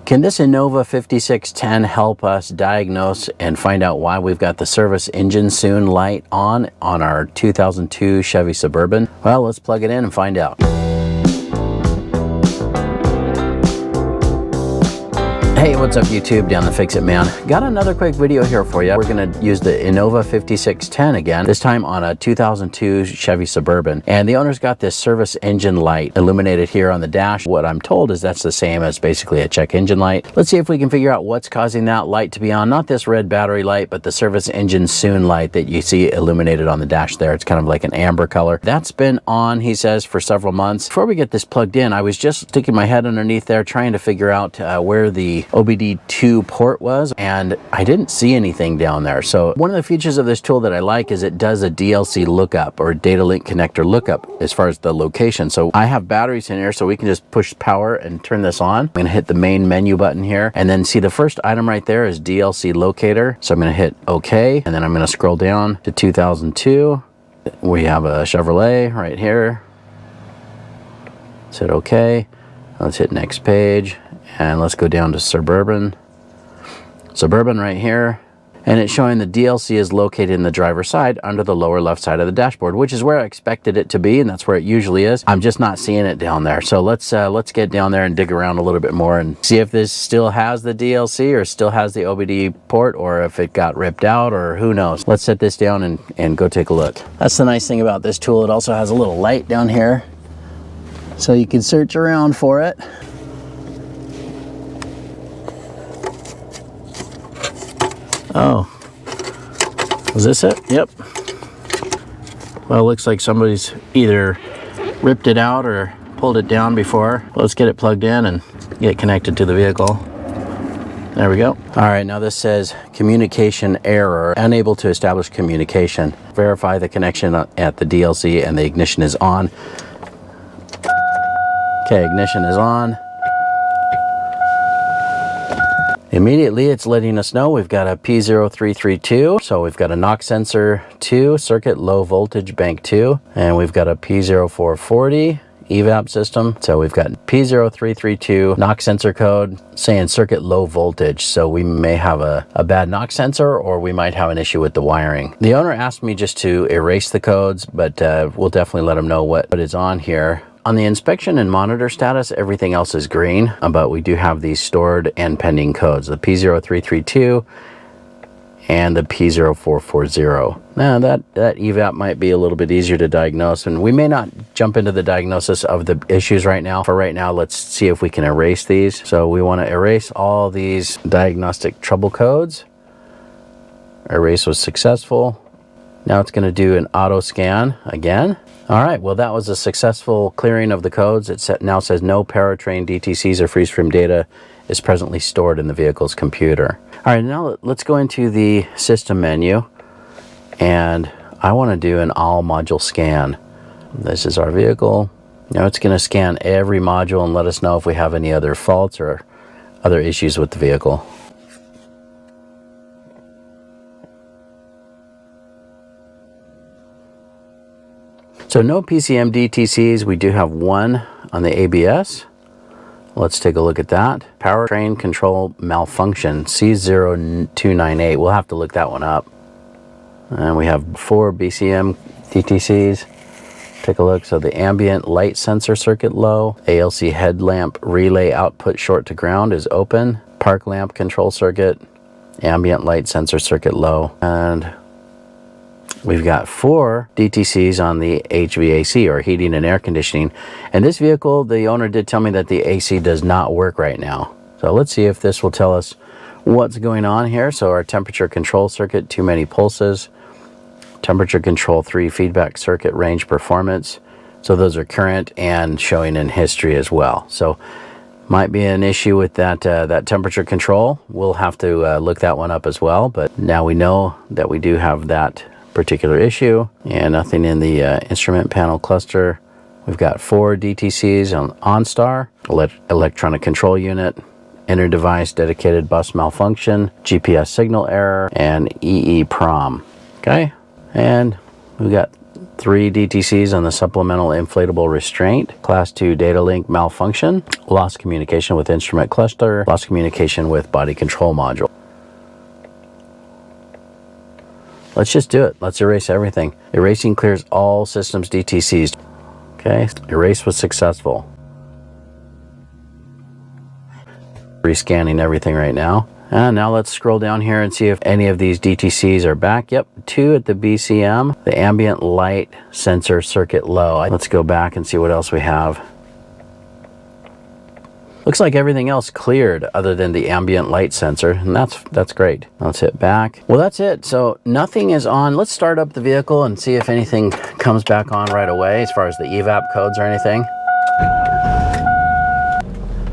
Can this Innova 5610 help us diagnose and find out why we've got the service engine soon light on our 2002 Chevy Suburban? Well, let's plug it in and find out. Hey, what's up YouTube? Down the Fix It Man. Got another quick video here for you. We're going to use the Innova 5610 again, this time on a 2002 Chevy Suburban. And the owner's got this service engine light illuminated here on the dash. What I'm told is that's the same as basically a check engine light. Let's see if we can figure out what's causing that light to be on. Not this red battery light, but the service engine soon light that you see illuminated on the dash there. It's kind of like an amber color. That's been on, he says, for several months. Before we get this plugged in, I was just sticking my head underneath there trying to figure out where the OBD2 port was, and I didn't see anything down there. So one of the features of this tool that I like is it does a DLC lookup or data link connector lookup as far as the location. So I have batteries in here, so we can just push power and turn this on. I'm going to hit the main menu button here, and then see the first item right there is DLC locator. So I'm going to hit OK, and then I'm going to scroll down to 2002. We have a Chevrolet right here. Let's hit OK. Let's hit next page. And let's go down to Suburban right here. And it's showing the DLC is located in the driver's side under the lower left side of the dashboard, which is where I expected it to be, and that's where it usually is. I'm just not seeing it down there. So let's get down there and dig around a little bit more and see if this still has the DLC or still has the OBD port, or if it got ripped out, or who knows. Let's set this down and go take a look. That's the nice thing about this tool. It also has a little light down here, so you can search around for it. Oh, was this it? Yep. Well, it looks like somebody's either ripped it out or pulled it down before. Let's get it plugged in and get connected to the vehicle. There we go. All right, now this says communication error, unable to establish communication. Verify the connection at the DLC and the ignition is on. Okay, ignition is on. Immediately it's letting us know we've got a P0332, so we've got a knock sensor 2, circuit low voltage bank 2, and we've got a P0440 evap system. So we've got P0332 knock sensor code saying circuit low voltage, so we may have a bad knock sensor, or we might have an issue with the wiring. The owner asked me just to erase the codes, but we'll definitely let him know what is on here. On the inspection and monitor status, everything else is green, but we do have these stored and pending codes, the P0332 and the P0440. Now that evap might be a little bit easier to diagnose, and we may not jump into the diagnosis of the issues right now. For right now, let's see if we can erase these. So we want to erase all these diagnostic trouble codes. Erase was successful. Now it's going to do an auto scan again. All right, well, that was a successful clearing of the codes. It now says no powertrain DTCs or freeze-frame data is presently stored in the vehicle's computer. All right, now let's go into the system menu, and I want to do an all module scan. This is our vehicle. Now it's going to scan every module and let us know if we have any other faults or other issues with the vehicle. So no PCM DTCs. We do have one on the ABS. Let's take a look at that. Powertrain control malfunction, C0298. We'll have to look that one up. And we have 4 BCM DTCs. Take a look. So the ambient light sensor circuit low, ALC headlamp relay output short to ground is open, park lamp control circuit, ambient light sensor circuit low, and we've got 4 DTCs on the HVAC, or heating and air conditioning. And this vehicle, the owner did tell me that the AC does not work right now. So let's see if this will tell us what's going on here. So our temperature control circuit, too many pulses. Temperature control 3, feedback circuit range performance. So those are current and showing in history as well. So might be an issue with that temperature control. We'll have to look that one up as well. But now we know that we do have that particular issue, and nothing in the instrument panel cluster. We've got 4 DTCs on OnStar, electronic control unit, inter-device dedicated bus malfunction, GPS signal error, and EEPROM. Okay, and we've got 3 DTCs on the supplemental inflatable restraint, class 2 data link malfunction, lost communication with instrument cluster, lost communication with body control module. Let's just do it. Let's erase everything. Erasing clears all systems DTCs. Okay, erase was successful. Rescanning everything right now. And now let's scroll down here and see if any of these DTCs are back. Yep, 2 at the BCM, the ambient light sensor circuit low. Let's go back and see what else we have. Looks like everything else cleared other than the ambient light sensor, and that's great. Let's hit back. Well, that's it. So nothing is on. Let's start up the vehicle and see if anything comes back on right away as far as the evap codes or anything.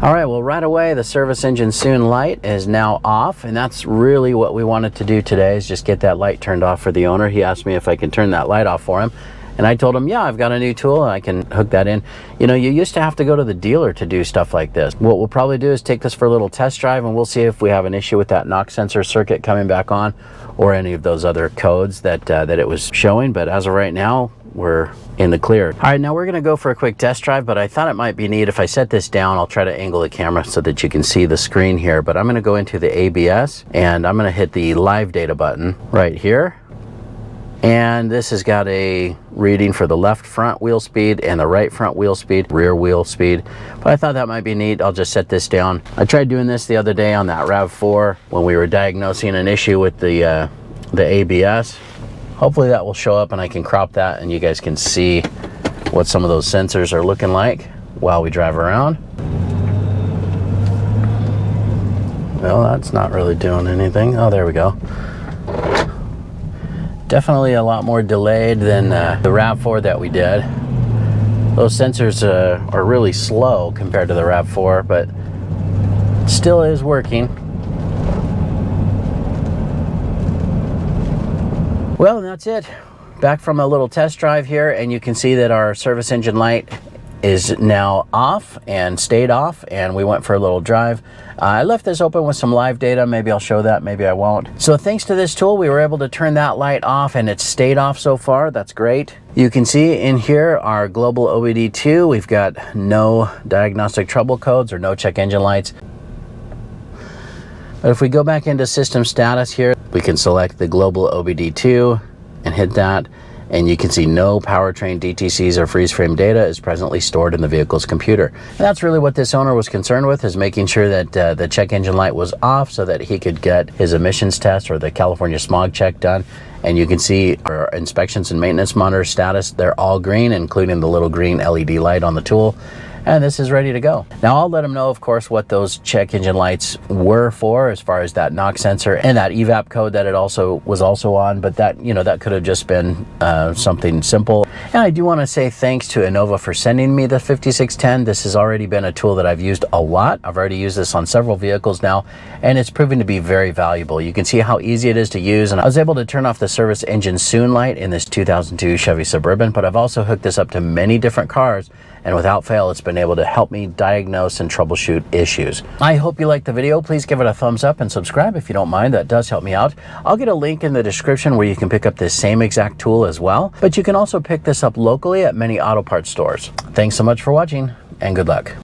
All right, well, right away, the service engine soon light is now off, and that's really what we wanted to do today, is just get that light turned off for the owner. He asked me if I can turn that light off for him, and I told him, yeah, I've got a new tool, and I can hook that in. You know, you used to have to go to the dealer to do stuff like this. What we'll probably do is take this for a little test drive, and we'll see if we have an issue with that knock sensor circuit coming back on, or any of those other codes that it was showing. But as of right now, we're in the clear. All right, now we're gonna go for a quick test drive, but I thought it might be neat if I set this down. I'll try to angle the camera so that you can see the screen here, but I'm gonna go into the ABS and I'm gonna hit the live data button right here. And this has got a reading for the left front wheel speed and the right front wheel speed, rear wheel speed. But I thought that might be neat. I'll just set this down. I tried doing this the other day on that RAV4 when we were diagnosing an issue with the ABS. Hopefully that will show up and I can crop that and you guys can see what some of those sensors are looking like while we drive around. Well, that's not really doing anything. Oh, there we go. Definitely a lot more delayed than the RAV4 that we did. Those sensors are really slow compared to the RAV4, but still is working. Well, that's it. Back from a little test drive here, and you can see that our service engine light is now off and stayed off, and we went for a little drive. I left this open with some live data. Maybe I'll show that, maybe I won't. So thanks to this tool, we were able to turn that light off, and it's stayed off so far. That's great. You can see in here our global OBD2. We've got no diagnostic trouble codes or no check engine lights. But if we go back into system status here, we can select the global OBD2 and hit that, and you can see no powertrain DTCs or freeze frame data is presently stored in the vehicle's computer. And that's really what this owner was concerned with, is making sure that the check engine light was off so that he could get his emissions test or the California smog check done. And you can see our inspections and maintenance monitor status, they're all green, including the little green LED light on the tool. And this is ready to go. Now I'll let them know, of course, what those check engine lights were for, as far as that knock sensor and that evap code that it was also on, but that, you know, that could have just been something simple. And I do want to say thanks to Innova for sending me the 5610. This has already been a tool that I've used a lot. I've already used this on several vehicles now, and it's proven to be very valuable. You can see how easy it is to use, and I was able to turn off the service engine soon light in this 2002 Chevy Suburban, but I've also hooked this up to many different cars, and without fail, it's been able to help me diagnose and troubleshoot issues. I hope you liked the video. Please give it a thumbs up and subscribe if you don't mind. That does help me out. I'll get a link in the description where you can pick up this same exact tool as well, but you can also pick this up locally at many auto parts stores. Thanks so much for watching, and good luck.